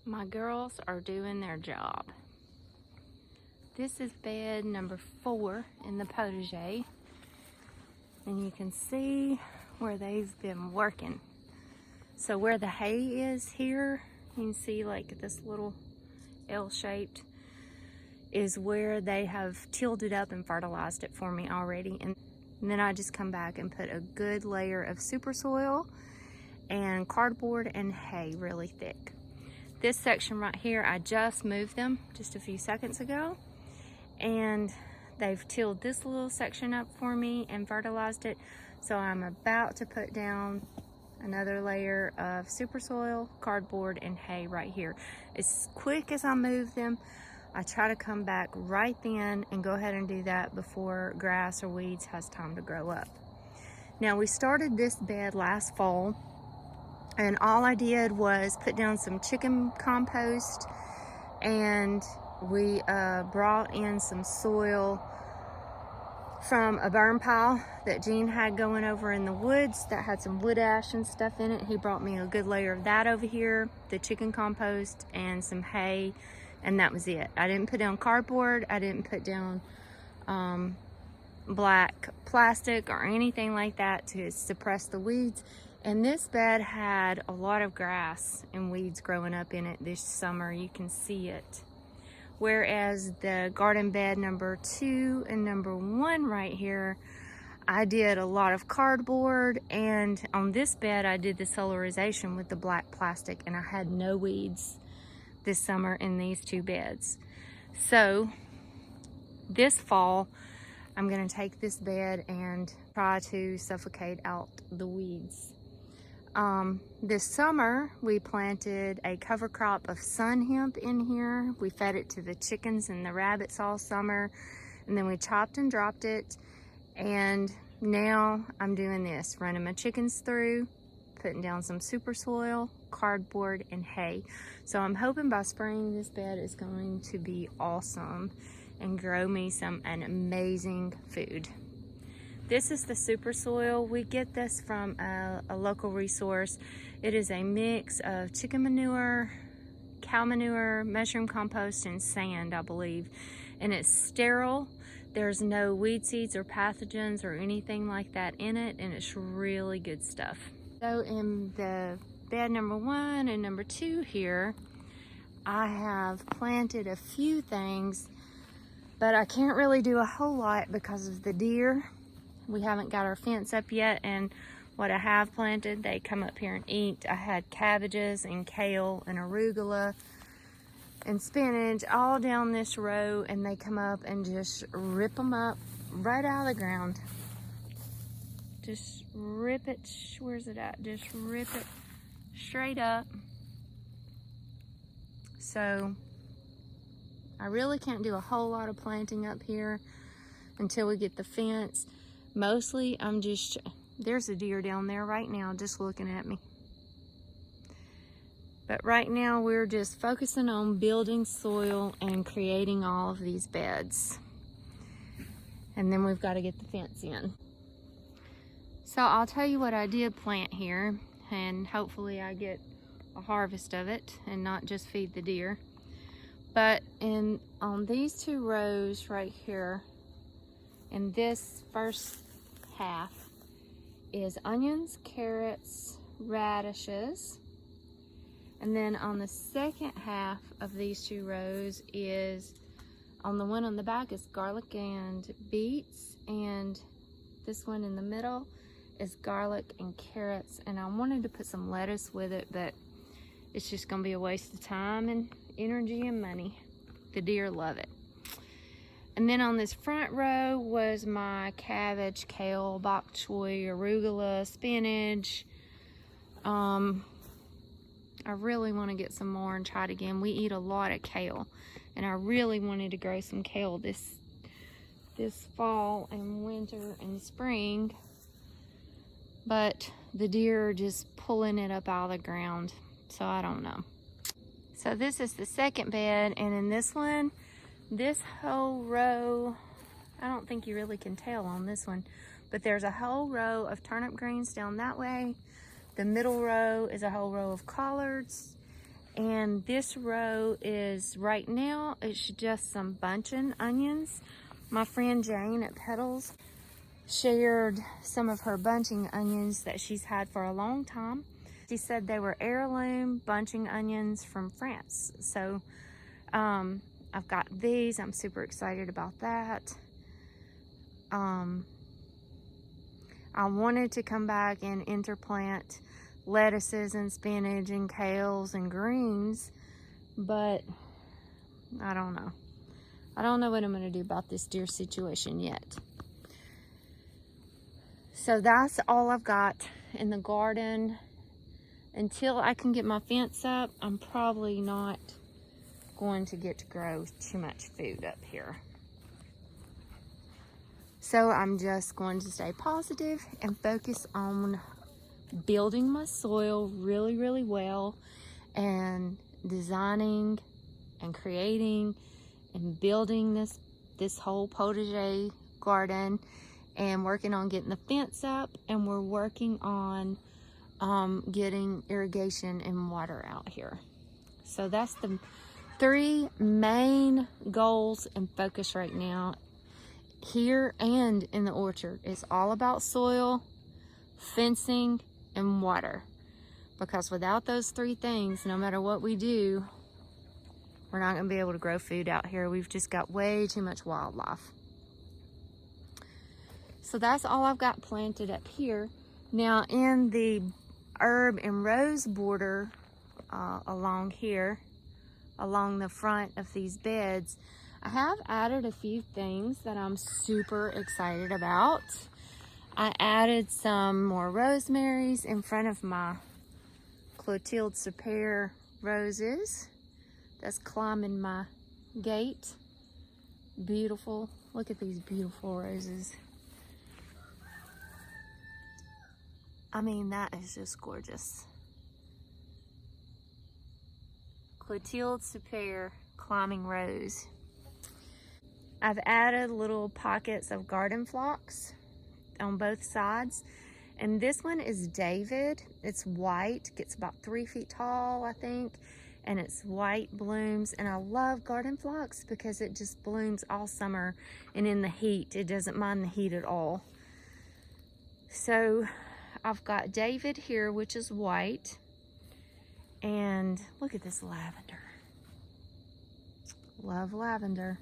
My girls are doing their job. This is bed number 4 in the potager, and you can see where they've been working. So where the hay is here, you can see like this little L-shaped is where they have tilled it up and fertilized it for me already. And then I just come back and put a good layer of super soil and cardboard and hay really thick. This section right here, I just moved them just a few seconds ago, and they've tilled this little section up for me and fertilized it. So I'm about to put down another layer of super soil, cardboard, and hay right here. As quick as I move them, I try to come back right then and go ahead and do that before grass or weeds has time to grow up. Now, we started this bed last fall, and all I did was put down some chicken compost, and we brought in some soil from a burn pile that Gene had going over in the woods that had some wood ash and stuff in it. He brought me a good layer of that over here, the chicken compost, and some hay, and that was it. I didn't put down cardboard. I didn't put down black plastic or anything like that to suppress the weeds. And this bed had a lot of grass and weeds growing up in it this summer. You can see it. Whereas the garden bed number 2 and number 1 right here, I did a lot of cardboard, and on this bed I did the solarization with the black plastic, and I had no weeds this summer in these 2 beds. So this fall I'm going to take this bed and try to suffocate out the weeds. This summer we planted a cover crop of sun hemp in here. We fed it to the chickens and the rabbits all summer, and then we chopped and dropped it, and now I'm doing this, running my chickens through, putting down some super soil, cardboard, and hay. So I'm hoping by spring this bed is going to be awesome and grow me an amazing food. This is the super soil. We get this from a local resource. It is a mix of chicken manure, cow manure, mushroom compost, and sand, I believe. And it's sterile. There's no weed seeds or pathogens or anything like that in it, and it's really good stuff. So in the bed number 1 and number 2 here, I have planted a few things, but I can't really do a whole lot because of the deer. We haven't got our fence up yet, and what I have planted, they come up here and eat. I had cabbages and kale and arugula and spinach all down this row, and they come up and just rip them up right out of the ground. Just rip it, where's it at? Just rip it straight up. So I really can't do a whole lot of planting up here until we get the fence. Mostly there's a deer down there right now just looking at me. But right now we're just focusing on building soil and creating all of these beds. And then we've got to get the fence in. So I'll tell you what I did plant here, and hopefully I get a harvest of it and not just feed the deer. But on these 2 rows right here, in this first half is onions, carrots, radishes. And then on the second half of these 2 rows is, on the one on the back is garlic and beets, and this one in the middle is garlic and carrots. And I wanted to put some lettuce with it, but it's just gonna be a waste of time and energy and money. The deer love it. And then on this front row was my cabbage, kale, bok choy, arugula, spinach. I really want to get some more and try it again. We eat a lot of kale, and I really wanted to grow some kale this fall and winter and spring, but the deer are just pulling it up out of the ground, so I don't know. So this is the second bed, and in this one, this whole row, I don't think you really can tell on this one, but there's a whole row of turnip greens down that way. The middle row is a whole row of collards, And this row is, right now, it's just some bunching onions. My friend Jane at Petals shared some of her bunching onions that she's had for a long time. She said they were heirloom bunching onions from France. So I've got these. I'm super excited about that. I wanted to come back and interplant lettuces and spinach and kales and greens, but I don't know. I don't know what I'm going to do about this deer situation yet. So that's all I've got in the garden. Until I can get my fence up, I'm probably not going to get to grow too much food up here. So I'm just going to stay positive and focus on building my soil really, really well, and designing and creating and building this whole potager garden, and working on getting the fence up, and we're working on getting irrigation and water out here. So that's the 3 main goals and focus right now here and in the orchard. It's all about soil, fencing, and water, because without those 3 things, no matter what we do, we're not going to be able to grow food out here. We've just got way too much wildlife. So that's all I've got planted up here. Now in the herb and rose border along here, along the front of these beds, I have added a few things that I'm super excited about. I added some more rosemaries in front of my Clotilde Super roses that's climbing my gate. Beautiful. Look at these beautiful roses. I mean, that is just gorgeous. Clotilde Super climbing rose. I've added little pockets of garden phlox on both sides. And this one is David. It's white, gets about 3 feet tall, I think. And it's white blooms. And I love garden phlox because it just blooms all summer. And in the heat, it doesn't mind the heat at all. So I've got David here, which is white. And look at this lavender. Love lavender.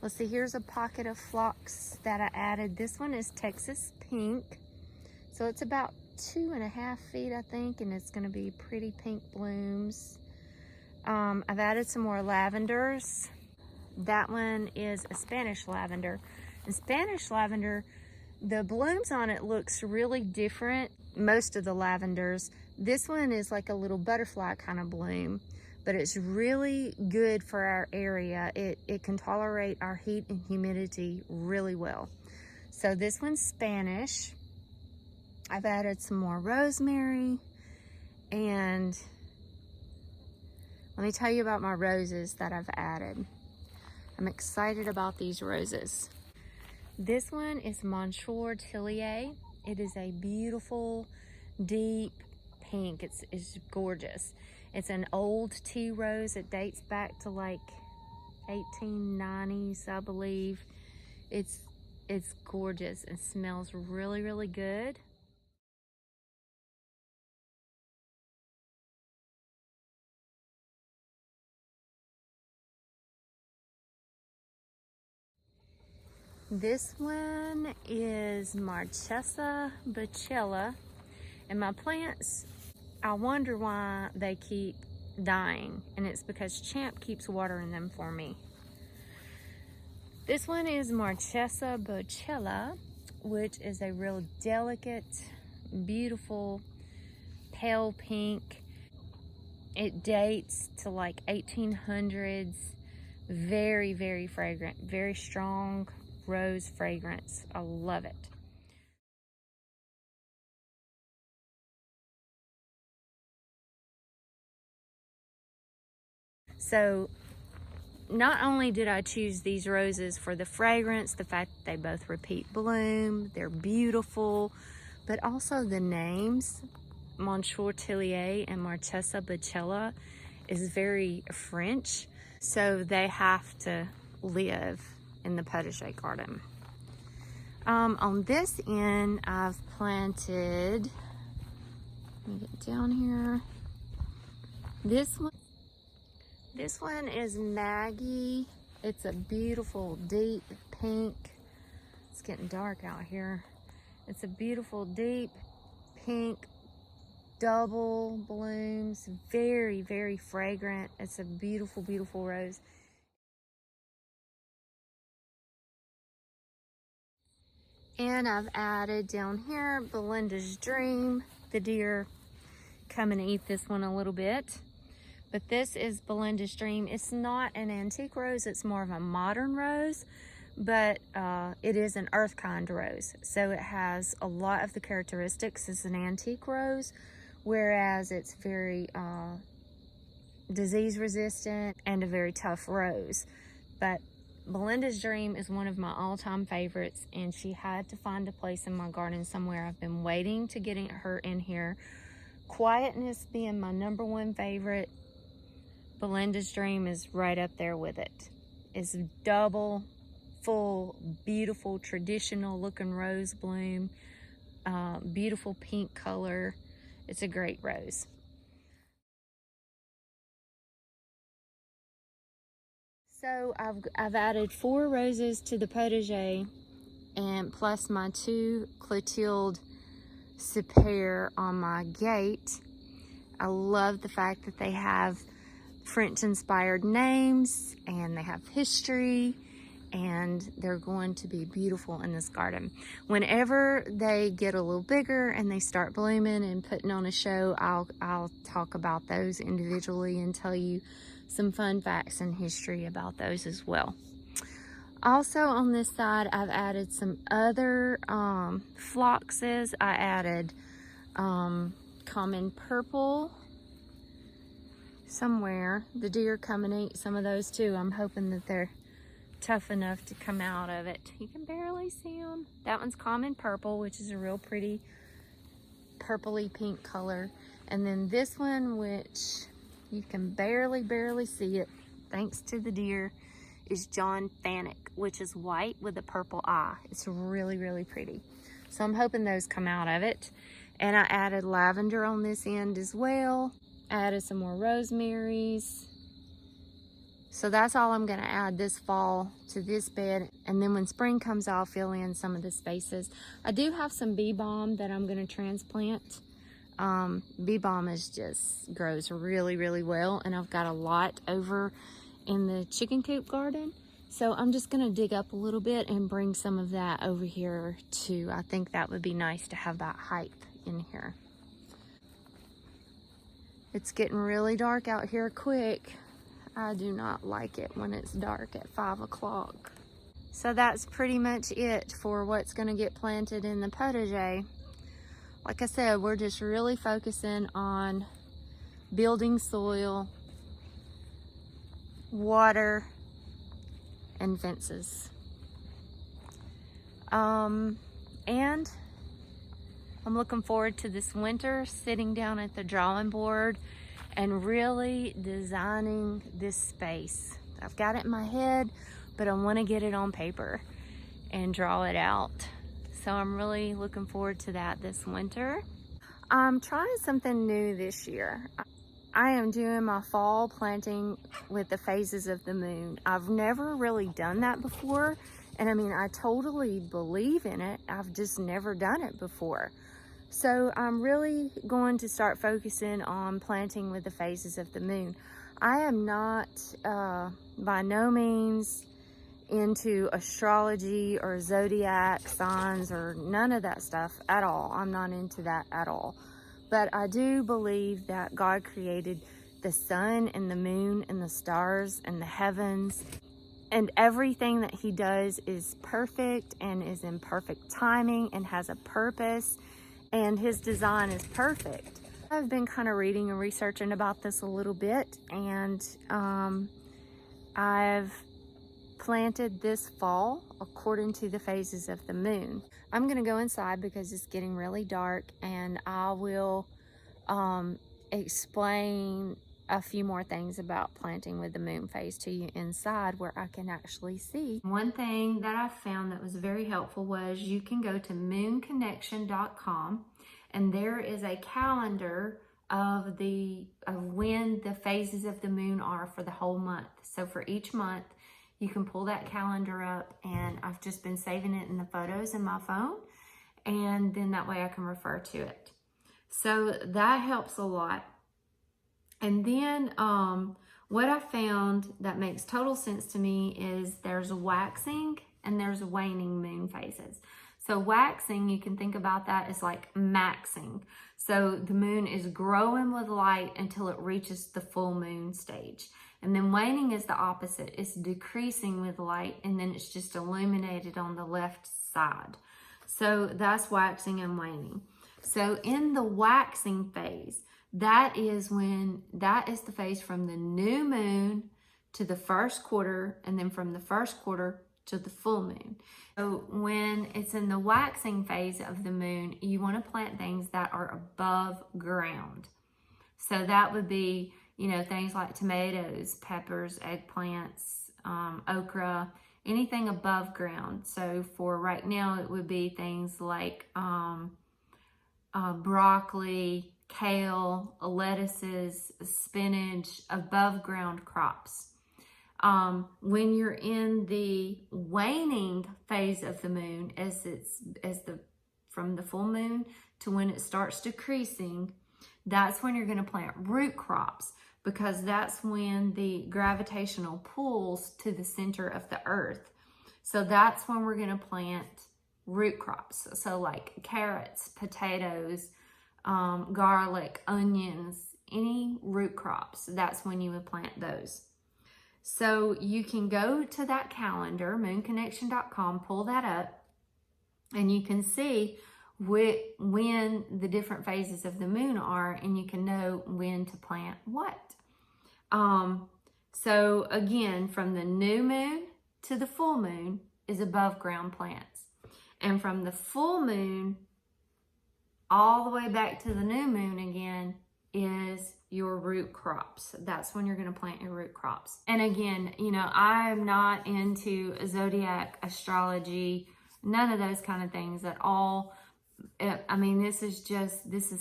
Let's see, here's a pocket of phlox that I added. This one is Texas pink. So it's about 2.5 feet, I think, and it's gonna be pretty pink blooms. I've added some more lavenders. That one is a Spanish lavender. And Spanish lavender, the blooms on it looks really different. Most of the lavenders, this one is like a little butterfly kind of bloom, but it's really good for our area. It can tolerate our heat and humidity really well. So this one's Spanish. I've added some more rosemary, and let me tell you about my roses that I've added. I'm excited about these roses. This one is Monsieur Tillier. It is a beautiful, deep pink. It's gorgeous. It's an old tea rose. It dates back to like 1890s, I believe. It's gorgeous and smells really, really good. This one is Marchesa Bacella, and my plants, I wonder why they keep dying, and it's because Champ keeps watering them for me. This one is Marchesa Bacella, which is a real delicate, beautiful, pale pink. It dates to like 1800s. Very, very fragrant, very strong rose fragrance. I love it. So not only did I choose these roses for the fragrance, the fact that they both repeat bloom, they're beautiful, but also the names. Monsieur Tillier and Marchesa Bacella is very French, so they have to live in the potager garden. On this end, I've planted, let me get down here, this one is Maggie. It's a beautiful deep pink. It's getting dark out here. It's a beautiful deep pink, double blooms, very, very fragrant. It's a beautiful, beautiful rose. And I've added down here Belinda's Dream. The deer come and eat this one a little bit. But this is Belinda's Dream. It's not an antique rose, it's more of a modern rose, but it is an earth kind rose. So it has a lot of the characteristics as an antique rose, whereas it's very disease resistant and a very tough rose. But Belinda's Dream is one of my all-time favorites, and she had to find a place in my garden somewhere. I've been waiting to get her in here. Quietness being my #1 favorite, Belinda's Dream is right up there with it. It's double, full, beautiful, traditional looking rose bloom, beautiful pink color. It's a great rose. So I've added 4 roses to the potager, and plus my 2 Clotilde Super on my gate. I love the fact that they have French inspired names and they have history, and they're going to be beautiful in this garden. Whenever they get a little bigger and they start blooming and putting on a show, I'll talk about those individually and tell you some fun facts and history about those as well. Also on this side, I've added some other phloxes. I added common purple somewhere. The deer come and eat some of those too. I'm hoping that they're tough enough to come out of it. You can barely see them. That one's common purple, which is a real pretty purpley pink color. And then this one, which you can barely see it thanks to the deer, is John Fanick, which is white with a purple eye. It's really, really pretty. So I'm hoping those come out of it. And I added lavender on this end as well. I added some more rosemaries. So that's all I'm gonna add this fall to this bed. And then when spring comes, I'll fill in some of the spaces. I do have some bee balm that I'm gonna transplant. Bee balm grows really, really well. And I've got a lot over in the chicken coop garden. So I'm just gonna dig up a little bit and bring some of that over here too. I think that would be nice to have that height in here. It's getting really dark out here quick. I do not like it when it's dark at 5 o'clock. So that's pretty much it for what's gonna get planted in the potager. Like I said, we're just really focusing on building soil, water, and fences. And I'm looking forward to this winter, sitting down at the drawing board and really designing this space. I've got it in my head, but I want to get it on paper and draw it out. So I'm really looking forward to that this winter. I'm trying something new this year. I am doing my fall planting with the phases of the moon. I've never really done that before. And I mean, I totally believe in it. I've just never done it before. So I'm really going to start focusing on planting with the phases of the moon. I am not by no means into astrology or zodiac signs or none of that stuff at all. I'm not into that at all. But I do believe that God created the sun and the moon and the stars and the heavens, and everything that he does is perfect and is in perfect timing and has a purpose, and his design is perfect. I've been kind of reading and researching about this a little bit, and I've planted this fall according to the phases of the moon. I'm gonna go inside because it's getting really dark, and I will explain a few more things about planting with the moon phase to you inside where I can actually see. One thing that I found that was very helpful was you can go to moonconnection.com, and there is a calendar of when the phases of the moon are for the whole month. So for each month, you can pull that calendar up, and I've just been saving it in the photos in my phone, and then that way I can refer to it. So that helps a lot. And then what I found that makes total sense to me is there's waxing and there's waning moon phases. So waxing, you can think about that as like maxing. So the moon is growing with light until it reaches the full moon stage. And then waning is the opposite. It's decreasing with light, and then it's just illuminated on the left side. So that's waxing and waning. So in the waxing phase, that is the phase from the new moon to the first quarter, and then from the first quarter to the full moon. So when it's in the waxing phase of the moon, you want to plant things that are above ground. So that would be, things like tomatoes, peppers, eggplants, okra, anything above ground. So for right now, it would be things like broccoli, kale, lettuces, spinach, above ground crops. When you're in the waning phase of the moon, from the full moon to when it starts decreasing, that's when you're going to plant root crops, because that's when the gravitational pulls to the center of the earth. So that's when we're going to plant root crops. So like carrots, potatoes, garlic, onions, any root crops, that's when you would plant those. So you can go to that calendar, moonconnection.com, pull that up, and you can see when the different phases of the moon are, and you can know when to plant what. So again, from the new moon to the full moon is above ground plants. And from the full moon all the way back to the new moon again is your root crops. That's when you're going to plant your root crops. And again, I'm not into zodiac astrology, none of those kind of things at all. I mean, this is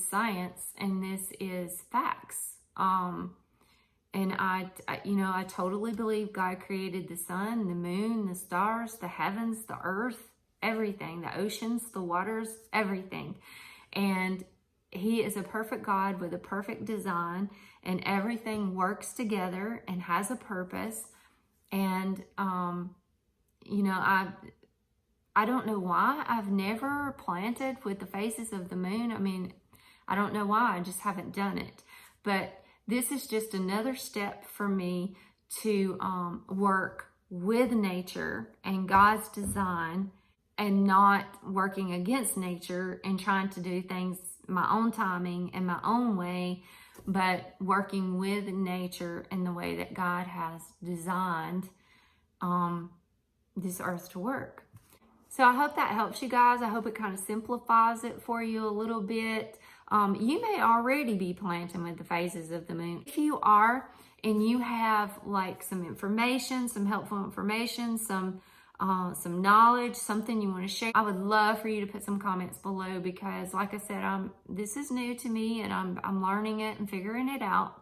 science, and this is facts. And I totally believe God created the sun, the moon, the stars, the heavens, the earth, everything, the oceans, the waters, everything. And He is a perfect God with a perfect design, and everything works together and has a purpose. And, I don't know why I've never planted with the phases of the moon. I mean, I don't know why, I just haven't done it. But this is just another step for me to work with nature and God's design, and not working against nature and trying to do things my own timing and my own way, but working with nature in the way that God has designed this earth to work. So I hope that helps you guys. I hope it kind of simplifies it for you a little bit. You may already be planting with the phases of the moon. If you are, and you have like some information, some helpful information, some knowledge, something you want to share, I would love for you to put some comments below, because like I said, this is new to me, and I'm learning it and figuring it out.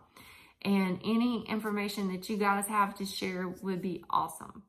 And any information that you guys have to share would be awesome.